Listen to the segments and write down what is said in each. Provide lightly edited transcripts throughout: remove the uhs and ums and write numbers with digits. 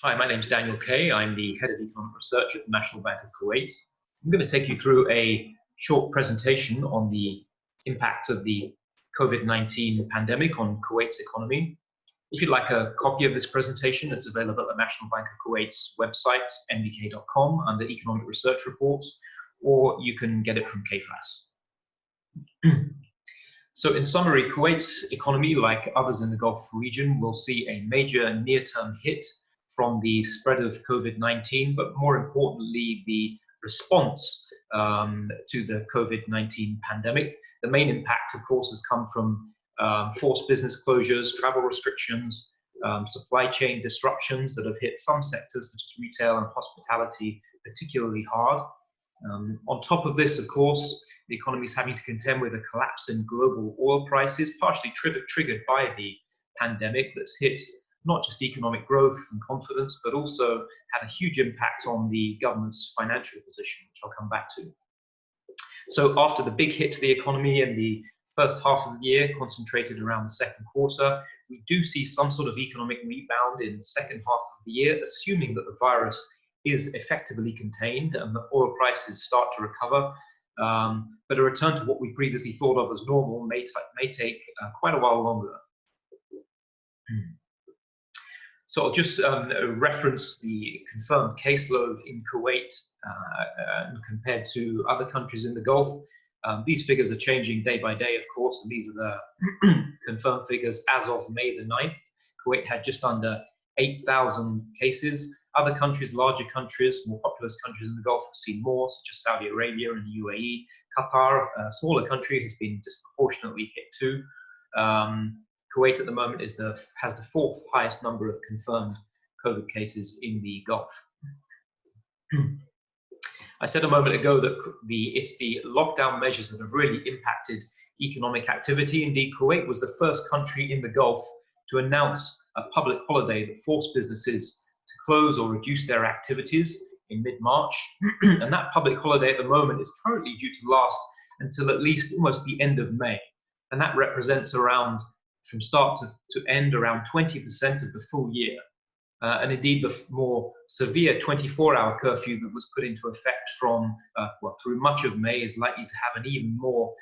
Hi, my name is Daniel Kaye. I'm the Head of Economic Research at the National Bank of Kuwait. I'm going to take you through a short presentation on the impact of the COVID-19 pandemic on Kuwait's economy. If you'd like a copy of this presentation, it's available at the National Bank of Kuwait's website, NBK.com, under Economic Research Reports, or you can get it from KFAS. So in summary, Kuwait's economy, like others in the Gulf region, will see a major near-term hit from the spread of COVID-19, but more importantly, the response to the COVID-19 pandemic. The main impact, of course, has come from forced business closures, travel restrictions, supply chain disruptions that have hit some sectors, such as retail and hospitality, particularly hard. On top of this, of course, the economy is having to contend with a collapse in global oil prices, partially triggered by the pandemic that's hit not just economic growth and confidence, but also had a huge impact on the government's financial position, which I'll come back to. So after the big hit to the economy in the first half of the year, concentrated around the second quarter, we do see some sort of economic rebound in the second half of the year, assuming that the virus is effectively contained and the oil prices start to recover. But a return to what we previously thought of as normal may take quite a while longer. So I'll just reference the confirmed caseload in Kuwait compared to other countries in the Gulf. These figures are changing day by day, of course, and these are the confirmed figures as of May the 9th. Kuwait had just under 8,000 cases. Other countries, larger countries, more populous countries in the Gulf have seen more, such as Saudi Arabia and the UAE. Qatar, a smaller country, has been disproportionately hit too. Kuwait at the moment has the fourth highest number of confirmed COVID cases in the Gulf. I said a moment ago that it's the lockdown measures that have really impacted economic activity. Indeed, Kuwait was the first country in the Gulf to announce a public holiday that forced businesses to close or reduce their activities in mid-March. And that public holiday at the moment is currently due to last until at least almost the end of May. And that represents around, from start to end, around 20% of the full year. And indeed, the more severe 24-hour curfew that was put into effect from, through much of May is likely to have an even more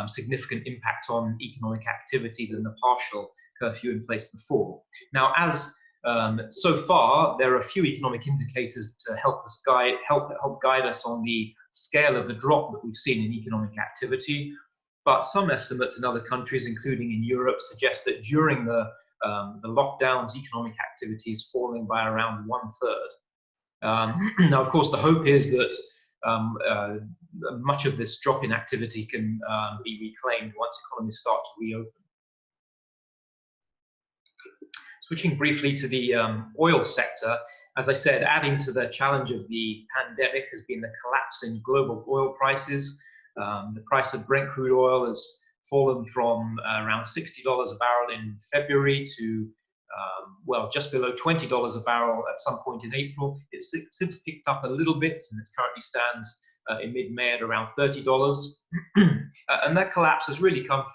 significant impact on economic activity than the partial curfew in place before. Now, so far, there are a few economic indicators to help guide us on the scale of the drop that we've seen in economic activity. But some estimates in other countries, including in Europe, suggest that during the lockdowns, economic activity is falling by around 1/3. Now, of course, the hope is that much of this drop in activity can be reclaimed once economies start to reopen. Switching briefly to the oil sector, as I said, adding to the challenge of the pandemic has been the collapse in global oil prices. The price of Brent crude oil has fallen from around $60 a barrel in February to, just below $20 a barrel at some point in April. It's since picked up a little bit, and it currently stands in mid-May at around $30. And that collapse has really come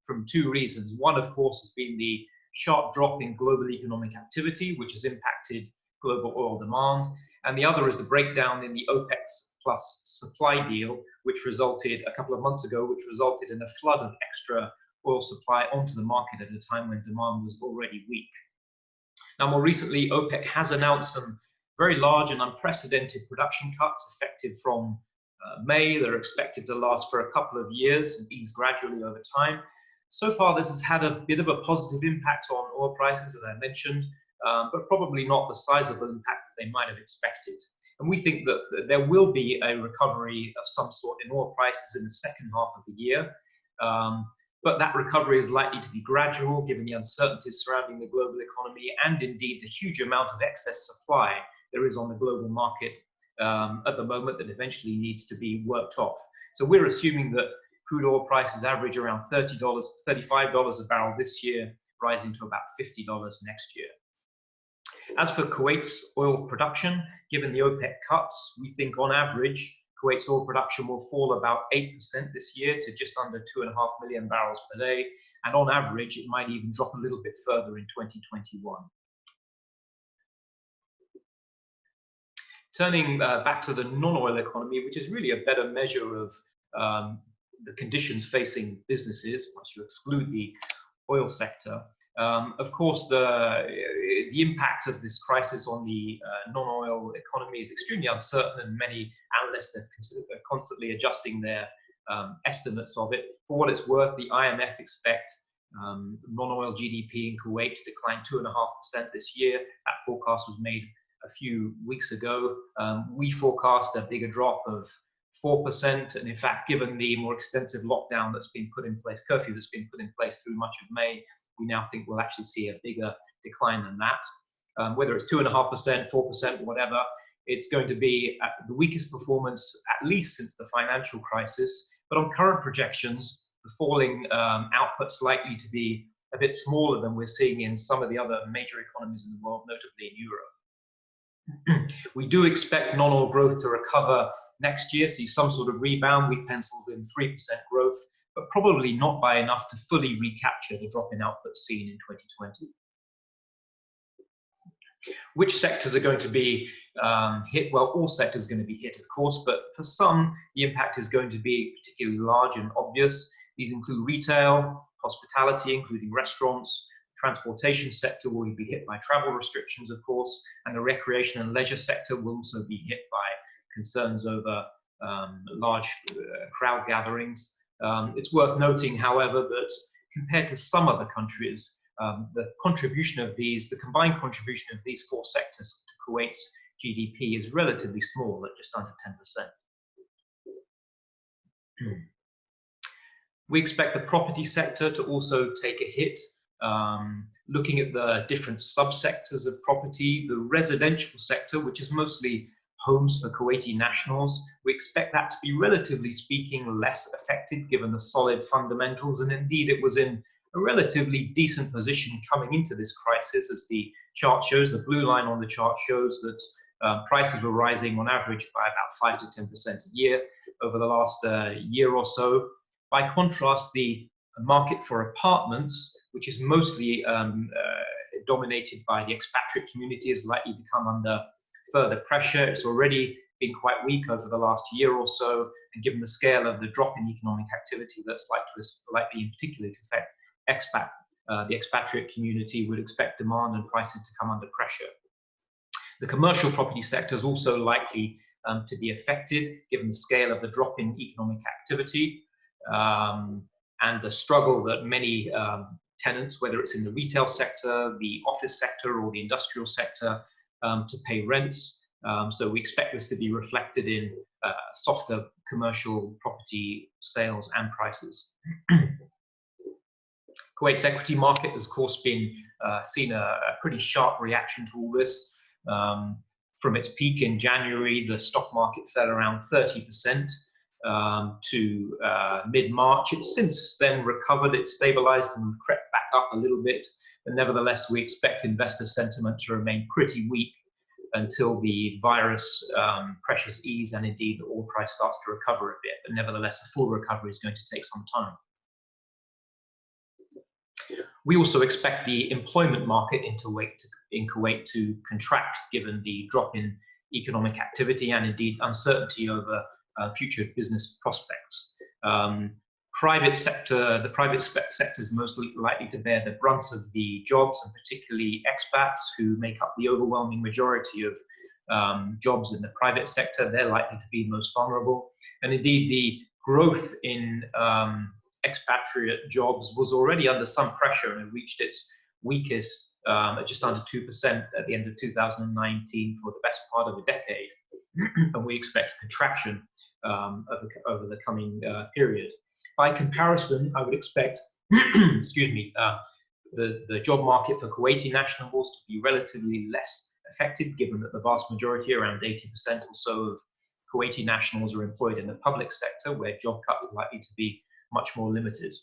from two reasons. One, of course, has been the sharp drop in global economic activity, which has impacted global oil demand. And the other is the breakdown in the OPEC plus supply deal, which resulted a couple of months ago, which resulted in a flood of extra oil supply onto the market at a time when demand was already weak. Now, more recently, OPEC has announced some very large and unprecedented production cuts effective from May. They're expected to last for a couple of years and ease gradually over time. So far, this has had a bit of a positive impact on oil prices, as I mentioned, but probably not the sizable impact that they might have expected. And we think that there will be a recovery of some sort in oil prices in the second half of the year. But that recovery is likely to be gradual, given the uncertainties surrounding the global economy and indeed the huge amount of excess supply there is on the global market at the moment that eventually needs to be worked off. So we're assuming that crude oil prices average around $30, $35 a barrel this year, rising to about $50 next year. As for Kuwait's oil production, given the OPEC cuts, we think on average, Kuwait's oil production will fall about 8% this year to just under 2.5 million barrels per day. And on average, it might even drop a little bit further in 2021. Turning back to the non-oil economy, which is really a better measure of the conditions facing businesses, once you exclude the oil sector. Of course, the impact of this crisis on the non-oil economy is extremely uncertain, and many analysts are constantly adjusting their estimates of it. For what it's worth, the IMF expect non-oil GDP in Kuwait to decline 2.5% this year. That forecast was made a few weeks ago. We forecast a bigger drop of 4%, and in fact, given the more extensive lockdown that's been put in place, curfew that's been put in place through much of May, we now think we'll actually see a bigger decline than that. Whether it's 2.5%, 4%, whatever, it's going to be the weakest performance, at least since the financial crisis. But on current projections, the falling output's likely to be a bit smaller than we're seeing in some of the other major economies in the world, notably in Europe. We do expect non-oil growth to recover next year, see some sort of rebound. We've penciled in 3% growth, but probably not by enough to fully recapture the drop in output seen in 2020. Which sectors are going to be hit? Well, all sectors are going to be hit, of course, but for some, the impact is going to be particularly large and obvious. These include retail, hospitality, including restaurants. Transportation sector will be hit by travel restrictions, of course, and the recreation and leisure sector will also be hit by concerns over large crowd gatherings. It's worth noting, however, that compared to some other countries, the combined contribution of these four sectors to Kuwait's GDP is relatively small, at just under 10%. We expect the property sector to also take a hit. Looking at the different subsectors of property, the residential sector, which is mostly homes for Kuwaiti nationals, we expect that to be, relatively speaking, less affected given the solid fundamentals, and indeed it was in a relatively decent position coming into this crisis. As the chart shows, the blue line on the chart shows that prices were rising on average by about 5 to 10% a year over the last year or so. By contrast, the market for apartments, which is mostly dominated by the expatriate community, is likely to come under further pressure. It's already been quite weak over the last year or so, and given the scale of the drop in economic activity that's likely in particular to affect the expatriate community, would expect demand and prices to come under pressure. The commercial property sector is also likely to be affected, given the scale of the drop in economic activity and the struggle that many tenants, whether it's in the retail sector, the office sector, or the industrial sector, to pay rents. So we expect this to be reflected in softer commercial property sales and prices. Kuwait's equity market has, of course, been seen a pretty sharp reaction to all this. From its peak in January, the stock market fell around 30% to mid-March. It's since then recovered, it's stabilized and crept back up a little bit, but nevertheless we expect investor sentiment to remain pretty weak until the virus pressures ease and indeed the oil price starts to recover a bit. But nevertheless, a full recovery is going to take some time. We also expect the employment market in Kuwait to contract, given the drop in economic activity and indeed uncertainty over future business prospects. The private sector is most likely to bear the brunt of the jobs, and particularly expats, who make up the overwhelming majority of jobs in the private sector. They're likely to be most vulnerable. And indeed, the growth in expatriate jobs was already under some pressure and reached its weakest at just under 2% at the end of 2019 for the best part of a decade. And we expect a contraction over the coming period. By comparison, I would expect excuse me, the job market for Kuwaiti nationals to be relatively less affected, given that the vast majority, around 80% or so of Kuwaiti nationals, are employed in the public sector, where job cuts are likely to be much more limited.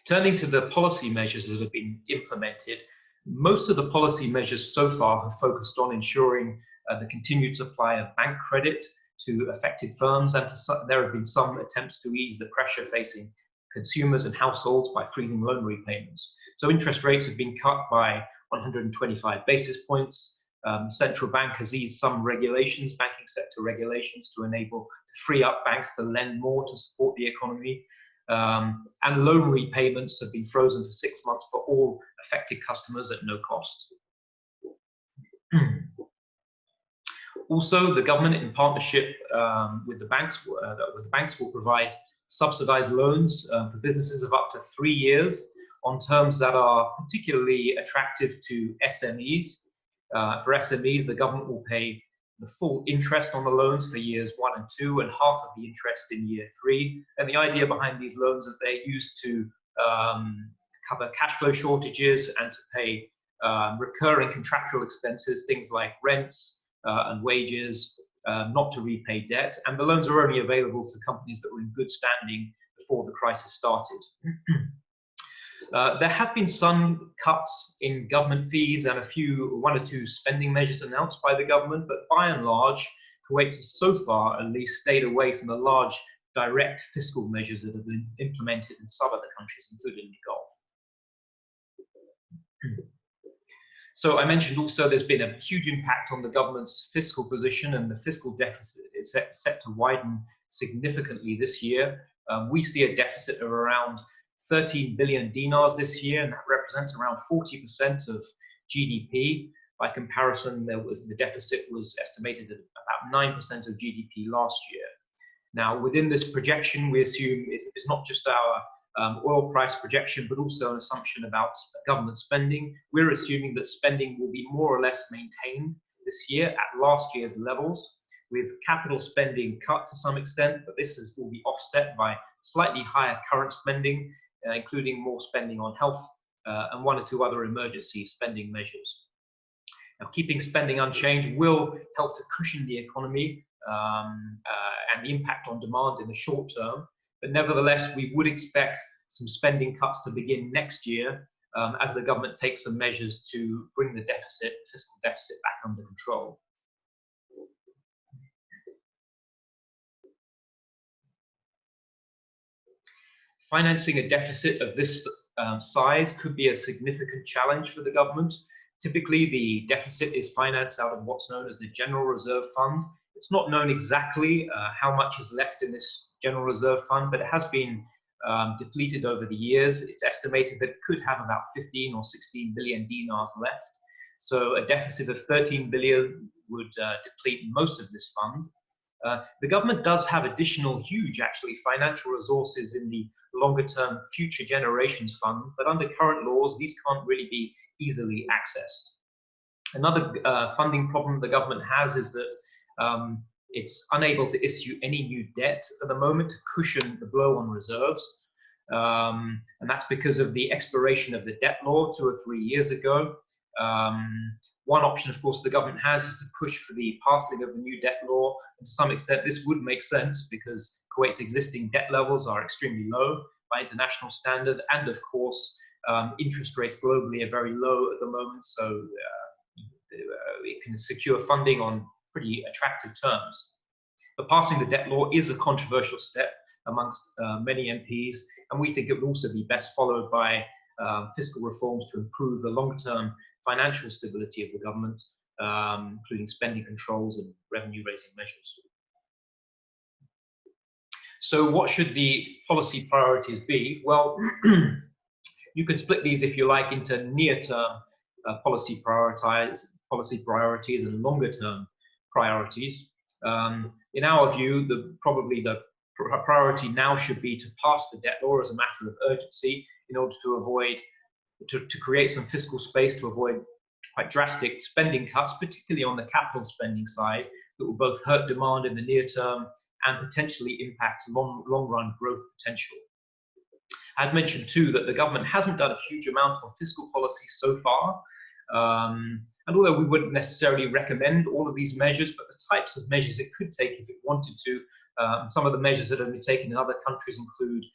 Turning to the policy measures that have been implemented, most of the policy measures so far have focused on ensuring the continued supply of bank credit to affected firms, and there have been some attempts to ease the pressure facing consumers and households by freezing loan repayments. So interest rates have been cut by 125 basis points. The central bank has eased some regulations, banking sector regulations, to free up banks to lend more to support the economy. And loan repayments have been frozen for 6 months for all affected customers at no cost. Also, the government, in partnership with the banks, will provide subsidized loans for businesses of up to 3 years on terms that are particularly attractive to SMEs. For SMEs, the government will pay the full interest on the loans for years 1 and 2, and half of the interest in year 3. And the idea behind these loans is that they're used to cover cash flow shortages and to pay recurring contractual expenses, things like rents and wages, not to repay debt. And the loans are only available to companies that were in good standing before the crisis started. There have been some cuts in government fees and one or two spending measures announced by the government, but by and large, Kuwait has so far at least stayed away from the large direct fiscal measures that have been implemented in some other countries, including the Gulf. So I mentioned also there's been a huge impact on the government's fiscal position, and the fiscal deficit is set to widen significantly this year. We see a deficit of around 13 billion dinars this year, and that represents around 40% of GDP. By comparison, the deficit was estimated at about 9% of GDP last year. Now, within this projection, we assume it's not just our oil price projection, but also an assumption about government spending. We're assuming that spending will be more or less maintained this year at last year's levels, with capital spending cut to some extent, but this will be offset by slightly higher current spending, including more spending on health and one or two other emergency spending measures. Now, keeping spending unchanged will help to cushion the economy and the impact on demand in the short term, but nevertheless, we would expect some spending cuts to begin next year as the government takes some measures to bring the fiscal deficit back under control. Financing a deficit of this size could be a significant challenge for the government. Typically, the deficit is financed out of what's known as the General Reserve Fund. It's not known exactly how much is left in this General Reserve Fund, but it has been depleted over the years. It's estimated that it could have about 15 or 16 billion dinars left. So a deficit of 13 billion would deplete most of this fund. The government does have additional huge, actually, financial resources in the longer-term Future Generations Fund, but under current laws, these can't really be easily accessed. Another funding problem the government has is that it's unable to issue any new debt at the moment to cushion the blow on reserves. And that's because of the expiration of the debt law 2 or 3 years ago. One option, of course, the government has is to push for the passing of the new debt law. And to some extent, this would make sense because Kuwait's existing debt levels are extremely low by international standard. And of course, interest rates globally are very low at the moment. So it can secure funding on pretty attractive terms. But passing the debt law is a controversial step amongst many MPs. And we think it would also be best followed by fiscal reforms to improve the long-term financial stability of the government, including spending controls and revenue-raising measures. So what should the policy priorities be? Well, you can split these, if you like, into near-term policy priorities and longer-term priorities. In our view, probably the priority now should be to pass the debt law as a matter of urgency in order to create some fiscal space to avoid quite drastic spending cuts, particularly on the capital spending side, that will both hurt demand in the near term and potentially impact long-run growth potential. I'd mentioned too that the government hasn't done a huge amount on fiscal policy so far. And although we wouldn't necessarily recommend all of these measures, but the types of measures it could take if it wanted to, some of the measures that have been taken in other countries include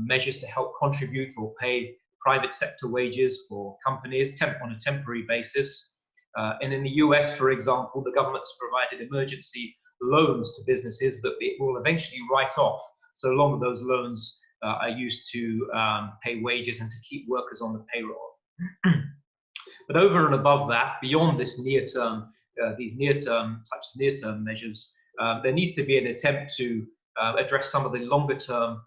measures to help contribute or pay private sector wages for companies on a temporary basis. And in the US, for example, the government's provided emergency loans to businesses that it will eventually write off, so long as those loans are used to pay wages and to keep workers on the payroll. But over and above that, beyond this near-term, these near-term types of near-term measures, there needs to be an attempt to address some of the longer-term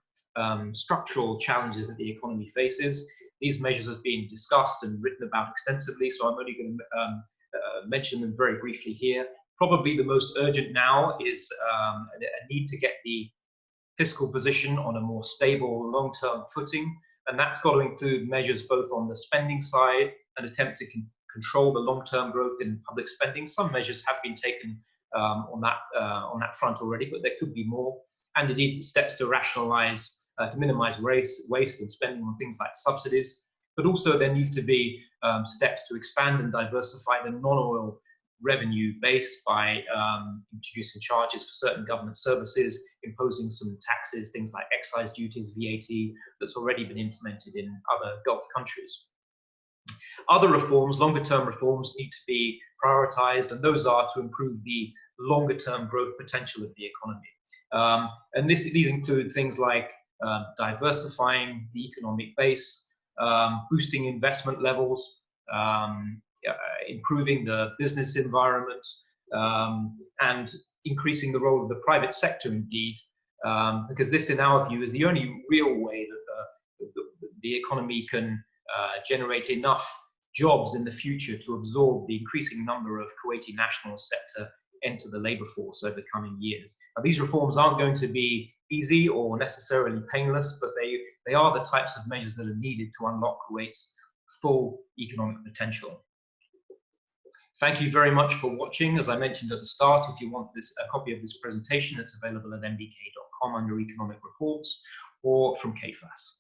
structural challenges that the economy faces. These measures have been discussed and written about extensively, so I'm only going to mention them very briefly here. Probably the most urgent now is a need to get the fiscal position on a more stable long-term footing, and that's got to include measures both on the spending side, an attempt to control the long-term growth in public spending. Some measures have been taken on that front already, but there could be more, and indeed steps to rationalize, to minimize waste and spending on things like subsidies. But also there needs to be steps to expand and diversify the non-oil revenue base by introducing charges for certain government services, imposing some taxes, things like excise duties, VAT, that's already been implemented in other Gulf countries. Other reforms, longer-term reforms, need to be prioritized, and those are to improve the longer-term growth potential of the economy. And these include things like diversifying the economic base, boosting investment levels, improving the business environment, and increasing the role of the private sector indeed, because this, in our view, is the only real way that the economy can generate enough jobs in the future to absorb the increasing number of Kuwaiti nationals set to enter the labor force over the coming years. Now, these reforms aren't going to be easy or necessarily painless, but they are the types of measures that are needed to unlock Kuwait's full economic potential. Thank you very much for watching. As I mentioned at the start, if you want a copy of this presentation, it's available at nbk.com under Economic Reports or from KFAS.